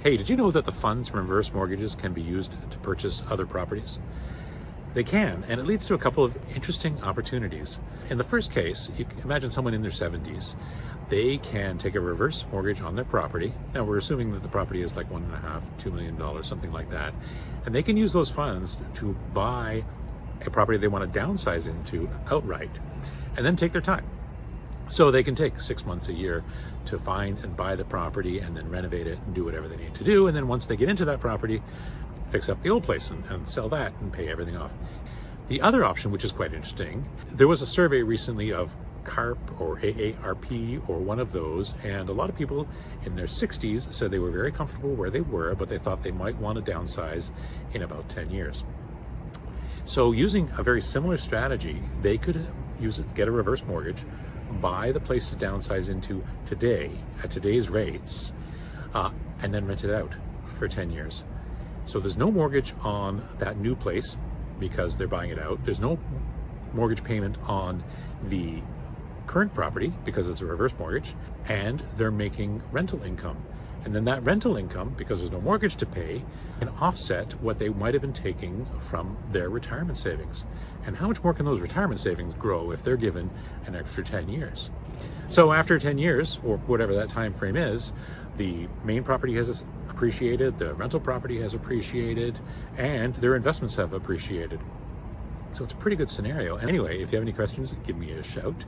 Hey, did you know that the funds from reverse mortgages can be used to purchase other properties? They can, and it leads to a couple of interesting opportunities. In the first case, you can imagine someone in their 70s. They can take a reverse mortgage on their property. Now, we're assuming that the property is like $1.5, $2 million, something like that. And they can use those funds to buy a property they want to downsize into outright, and then take their time. So they can take 6 months, a year to find and buy the property and then renovate it and do whatever they need to do. And then once they get into that property, fix up the old place and sell that and pay everything off. The other option, which is quite interesting, there was a survey recently of CARP or AARP or one of those, and a lot of people in their 60s said they were very comfortable where they were, but they thought they might want to downsize in about 10 years. So using a very similar strategy, they could get a reverse mortgage, buy the place to downsize into today at today's rates, and then rent it out for 10 years. So there's no mortgage on that new place because they're buying it out. There's no mortgage payment on the current property because it's a reverse mortgage, and they're making rental income. And then that rental income, because there's no mortgage to pay, can offset what they might have been taking from their retirement savings. And how much more can those retirement savings grow if they're given an extra 10 years? So after 10 years, or whatever that time frame is, the main property has appreciated, the rental property has appreciated, and their investments have appreciated. So it's a pretty good scenario. And anyway, if you have any questions, give me a shout.